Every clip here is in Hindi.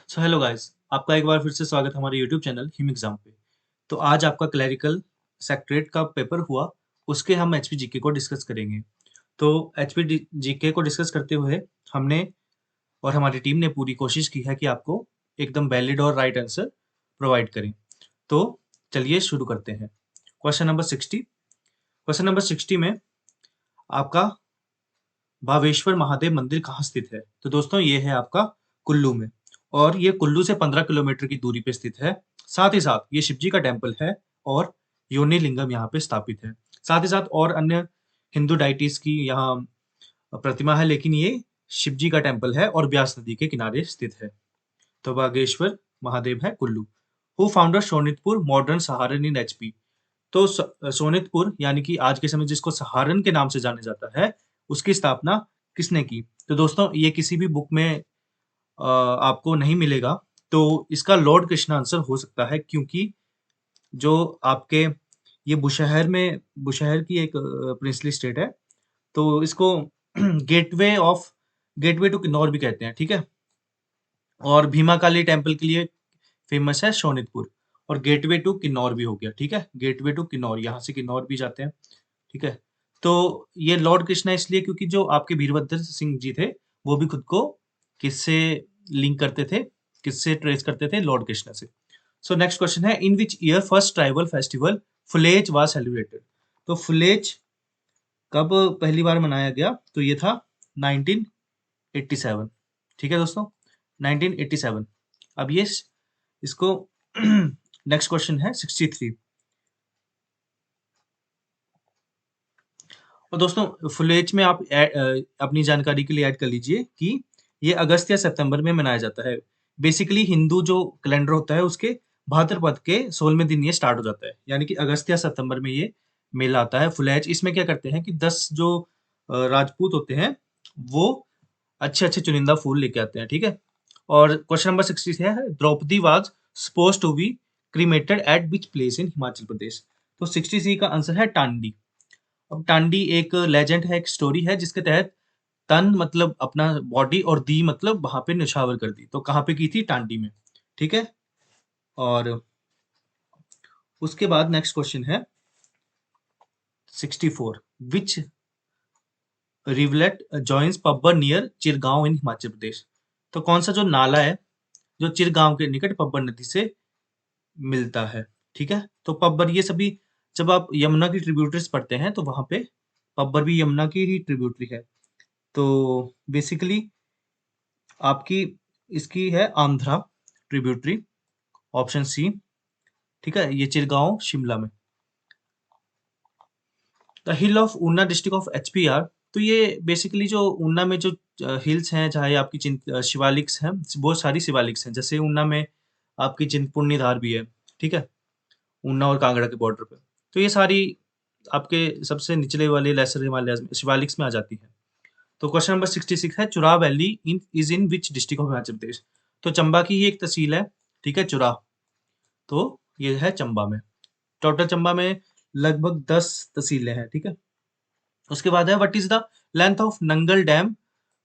सो हेलो गाइस, आपका एक बार फिर से स्वागत है हमारे यूट्यूब चैनल हिम एग्जाम पे। तो आज आपका क्लरिकल सेक्रेट का पेपर हुआ, उसके हम एचपी जीके को डिस्कस करेंगे। तो एचपी जीके को डिस्कस करते हुए हमने और हमारी टीम ने पूरी कोशिश की है कि आपको एकदम वैलिड और राइट आंसर प्रोवाइड करें। तो चलिए शुरू करते हैं। क्वेश्चन नंबर 60 में आपका भावेश्वर महादेव मंदिर कहाँ स्थित है? तो दोस्तों ये है आपका कुल्लू में, और ये कुल्लू से 15 किलोमीटर की दूरी पे स्थित है। साथ ही साथ ये शिव जी का टेम्पल है और योनि लिंगम यहाँ पे स्थापित है। साथ ही साथ और अन्य हिंदू डाइटीज की यहाँ प्रतिमा है, लेकिन ये शिव जी का टेम्पल है और ब्यास नदी के किनारे स्थित है। तो बागेश्वर महादेव है Kullu. Who founder Shonitpur modern Saharan in HP? तो सोनितपुर यानी कि आज के समय जिसको सहारन के नाम से जाना जाता है, उसकी स्थापना किसने की? तो दोस्तों ये किसी भी बुक में आपको नहीं मिलेगा। तो इसका लॉर्ड कृष्णा आंसर हो सकता है, क्योंकि जो आपके ये बुशहर की एक प्रिंसली स्टेट है। तो इसको gateway of gateway to Kinnaur भी कहते हैं, ठीक है। और भीमा काली टेम्पल के लिए फेमस है शोनितपुर। और गेटवे टू किन्नौर भी हो गया, ठीक है। गेटवे टू किन्नौर, यहाँ से किन्नौर भी जाते हैं, ठीक है। तो ये लॉर्ड कृष्णा इसलिए क्योंकि जो आपके वीरभद्र सिंह जी थे, वो भी खुद को किससे लिंक करते थे, किससे ट्रेस करते थे? लॉर्ड कृष्णा से। सो नेक्स्ट क्वेश्चन है, in which year first tribal festival Phulaich was celebrated? तो फुलेज कब पहली बार मनाया गया? तो ये था 1987, ठीक है दोस्तों, 1987। अब ये इसको नेक्स्ट क्वेश्चन है 63। और दोस्तों फुलेज में आप अपनी जानकारी के लिए ऐड कर लीजिए कि ये अगस्त या सितंबर में मनाया जाता है। बेसिकली हिंदू जो कैलेंडर होता है उसके भाद्रपद के 16वें दिन ये स्टार्ट हो जाता है, यानी कि अगस्त या सितंबर में ये मेला आता है फुलेज। इसमें क्या करते हैं कि 10 जो राजपूत होते हैं, वो अच्छे अच्छे चुनिंदा फूल लेके आते हैं, ठीक है। और क्वेश्चन नंबर 60 है, Draupadi was suppose to be cremated at which place in Himachal Pradesh? तो 60 का आंसर है टांडी। अब टांडी एक लेजेंड है, एक स्टोरी है, जिसके तहत तन मतलब अपना बॉडी और दी मतलब वहां पे निछावर कर दी। तो कहाँ पे की थी? टांडी में, ठीक है। और उसके बाद नेक्स्ट क्वेश्चन है 64, विच रिवलेट जॉइंस पब्बर नियर चिरगांव इन हिमाचल प्रदेश? तो कौन सा जो नाला है जो चिरगांव के निकट पब्बर नदी से मिलता है, ठीक है। तो पब्बर ये सभी, जब आप यमुना की ट्रिब्यूटरीज पढ़ते हैं तो वहां पे पब्बर भी यमुना की ही ट्रिब्यूटरी है। तो बेसिकली आपकी इसकी है आंध्रा ट्रिब्यूटरी, ऑप्शन सी, ठीक है। ये चिरगांव शिमला में। The hill of Una district of एचपीआर? तो ये बेसिकली जो ऊना में जो हिल्स हैं, चाहे आपकी शिवालिक्स हैं, बहुत सारी शिवालिक्स हैं। जैसे ऊना में आपकी चिंतपूर्णी धार भी है, ठीक है, ऊना और कांगड़ा के बॉर्डर पे। तो ये सारी आपके सबसे निचले वाले लेसर हिमालय शिवालिक्स में आ जाती है। तो क्वेश्चन नंबर 66 है, Churah valley in which district of Himachal Pradesh? तो चंबा की ही एक तहसील है, ठीक है, चुराह। तो ये है चंबा में। टोटल चंबा में लगभग 10 तहसीलें हैं, ठीक है। उसके बाद है, what is the length of Nangal dam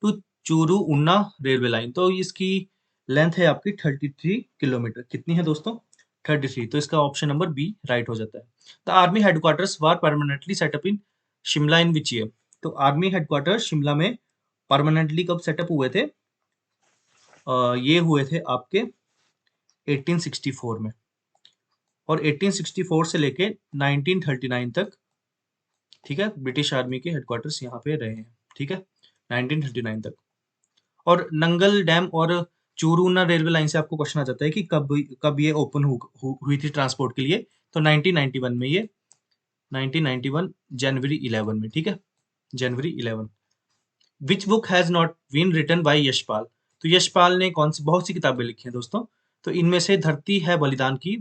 to Churu Una railway line? तो इसकी लेंथ है आपकी 33 किलोमीटर। कितनी है दोस्तों? 33। तो इसका ऑप्शन नंबर बी राइट हो जाता है। The army headquarters were permanently setup in Shimla in which year? तो आर्मी हेडक्वार्टर शिमला में परमानेंटली कब सेटअप हुए थे? ये हुए थे आपके 1864 में। और 1864 से लेके 1939 तक, ठीक है, ब्रिटिश आर्मी के हेडक्वार्टर्स यहाँ पे रहे हैं, ठीक है, 1939 तक। और नंगल डैम और चूरूना रेलवे लाइन से आपको क्वेश्चन आ जाता है कि कब कब ये ओपन हुई थी ट्रांसपोर्ट के लिए? तो 1991 में, ये 1991 जनवरी 11 में, ठीक है, जनवरी 11। Which book has not been written by Yashpal? तो यशपाल ने कौन सी बहुत सी किताबें लिखी हैं दोस्तों? तो इनमें से धरती है बलिदान की,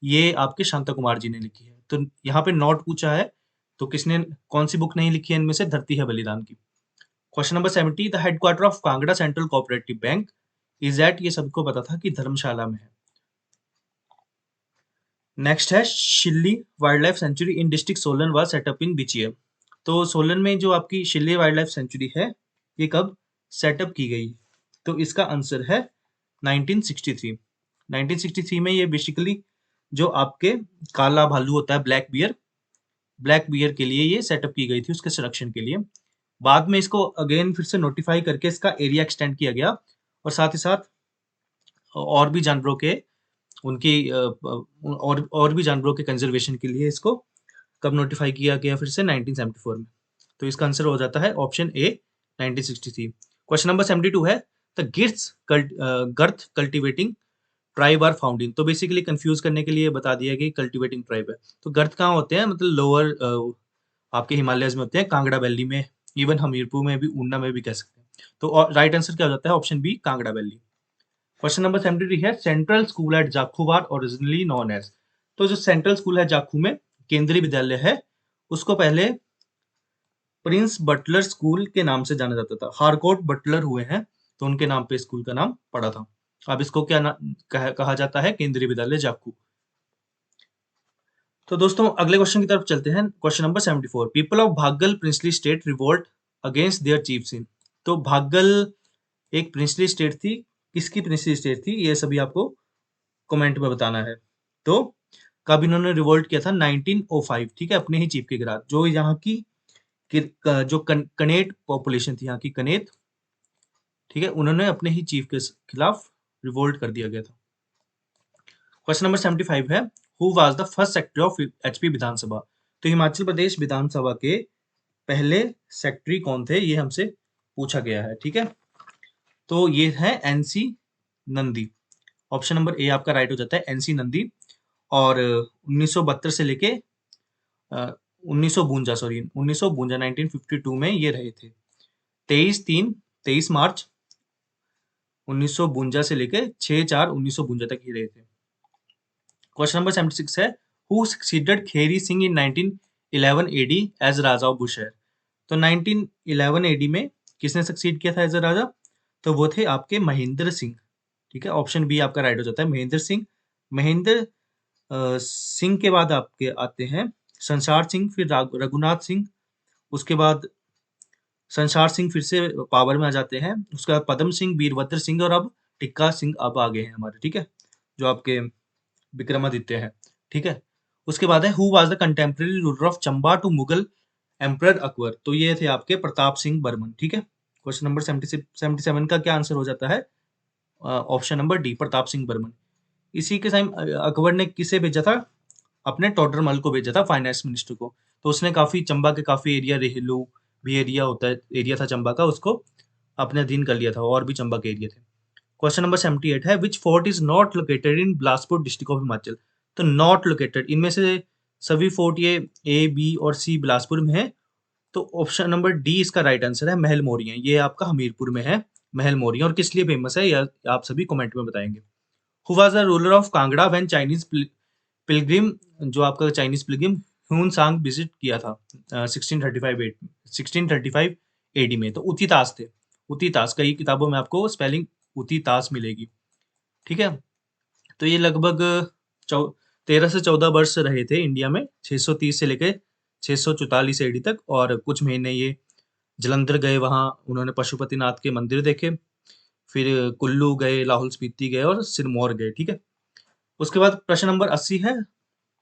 ये आपके शांता कुमार जी ने लिखी है। तो यहाँ पे नॉट पूछा है, तो किसने कौन सी बुक नहीं लिखी है इनमें से? धरती है बलिदान की। Question number 70, the headquarter of Kangra central cooperative bank is at? ये सबको पता था कि धर्मशाला में है। नेक्स्ट है, Shilli wild life sanctuary in district Solan was setup in which year? तो सोलन में जो आपकी शिल्ली वाइल्ड लाइफ सेंचुरी है, ये कब सेटअप की गई? तो इसका आंसर है 1963। 1963 में ये बेसिकली जो आपके काला भालू होता है, ब्लैक बियर के लिए ये सेटअप की गई थी, उसके संरक्षण के लिए। बाद में इसको अगेन फिर से नोटिफाई करके इसका एरिया एक्सटेंड किया गया, और साथ ही साथ और भी जानवरों के उनकी और भी जानवरों के कंजर्वेशन के लिए इसको कब नोटिफाई किया गया फिर से 1974 में। तो इसका आंसर हो जाता है ऑप्शन ए 1963। क्वेश्चन नंबर 72 है the girth cultivating tribe are found in. तो बेसिकली कंफ्यूज करने के लिए बता दिया कि कल्टिवेटिंग ट्राइब है। तो गर्थ कहाँ होते हैं, मतलब लोअर आपके हिमालयस में होते हैं, कांगड़ा वैली में, इवन हमीरपुर में भी, ऊना में भी कह सकते हैं। तो राइट आंसर क्या हो जाता है, option B Kangra valley. Question number 73 है central school at Jakhu are originally known as. तो जो सेंट्रल स्कूल है जाखू में, केंद्रीय विद्यालय है, उसको पहले प्रिंस बटलर स्कूल के नाम से जाना जाता था। हारकोर्ट बटलर हुए हैं तो उनके नाम पे स्कूल का नाम पड़ा था। अब इसको क्या कहा जाता है, केंद्रीय विद्यालय जाखू। तो दोस्तों अगले क्वेश्चन की तरफ चलते हैं। क्वेश्चन नंबर 74, पीपल ऑफ भागल princely state revolt against their chief Singh. तो भागल एक प्रिंसली स्टेट थी, किसकी प्रिंसली स्टेट थी ये सभी आपको कमेंट में बताना है। तो कब इन्होंने रिवोल्ट किया था, 1905, ठीक है, अपने ही चीफ के खिलाफ। जो यहाँ की जो कनेट पॉपुलेशन थी, यहाँ की कनेत, ठीक है, उन्होंने अपने ही चीफ के खिलाफ रिवोल्ट कर दिया गया था। क्वेश्चन नंबर 75 है who was the first secretary of HP Vidhan Sabha. तो हिमाचल प्रदेश विधानसभा के पहले सेक्रेटरी कौन थे, ये हमसे पूछा गया है, ठीक है। तो ये है NC Nandi. Option number A आपका राइट हो जाता है, एनसी नंदी। और 1972 से लेके 1952 1952 में ये रहे थे। 23 मार्च 1952 से लेके 6/4/1952 तक ही रहे थे। क्वेश्चन नंबर 76 है who succeeded Kheri Singh in 1911 AD as raja of Bushahr. तो 1911 एडी में किसने सक्सीड किया था एज अ राजा, तो वो थे आपके महेंद्र सिंह, ठीक है। ऑप्शन बी आपका राइट हो जाता है, महेंद्र सिंह। महेंद्र सिंह के बाद आपके आते हैं संसार सिंह, फिर रघुनाथ सिंह, उसके बाद संसार सिंह फिर से पावर में आ जाते हैं, उसके बाद पदम सिंह, वीरभद्र सिंह, और अब टिक्का सिंह अब आगे हैं हमारे, ठीक है, जो आपके विक्रमादित्य है, ठीक है। उसके बाद है who was the contemporary ruler of Chamba to Mughal emperor Akbar. तो ये थे आपके प्रताप सिंह बर्मन, ठीक है। क्वेश्चन नंबर 77 का क्या आंसर हो जाता है, option number D Pratap Singh Barman. इसी के टाइम अकबर ने किसे भेजा था, अपने टोडरमल को भेजा था, फाइनेंस मिनिस्टर को। तो उसने काफी चंबा के काफी एरिया, रेहलू भी एरिया होता है, एरिया था चंबा का, उसको अपने अधीन कर लिया था, और भी चंबा के एरिया थे। क्वेश्चन नंबर 78 है which fort is not located in Bilaspur district of Himachal. तो नॉट लोकेटेड, इनमें से सभी फोर्ट ये ए बी और सी बिलासपुर में है। तो ऑप्शन नंबर डी इसका राइट आंसर है, महल मोरियां। ये आपका हमीरपुर में है महल मोरियां। और किस लिए फेमस है यह आप सभी कमेंट में बताएंगे। Who was the ruler of Kangra when Chinese Pilgrim, जो आपका चाइनीज पिलग्रिम ह्यून सांग विजिट किया था 1635 एडी में। तो उतितास थे, उतितास। कई किताबों में आपको स्पेलिंग उतितास मिलेगी, ठीक है। तो ये लगभग 13 से 14 वर्ष रहे थे इंडिया में, 630 से लेके 644 एडी तक। और कुछ महीने ये जलंधर गए, वहाँ उन्होंने पशुपतिनाथ के मंदिर देखे, फिर कुल्लू गए, लाहौल स्पीति गए, और सिरमौर गए, ठीक है। उसके बाद प्रश्न नंबर 80 है,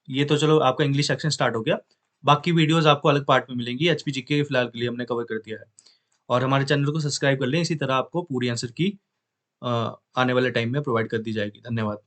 ये तो चलो आपका इंग्लिश सेक्शन स्टार्ट हो गया। बाकी वीडियोस आपको अलग पार्ट में मिलेंगी। एचपी जीके के फिलहाल के लिए हमने कवर कर दिया है। और हमारे चैनल को सब्सक्राइब कर लें, इसी तरह आपको पूरी आंसर की आने वाले टाइम में प्रोवाइड कर दी जाएगी। धन्यवाद।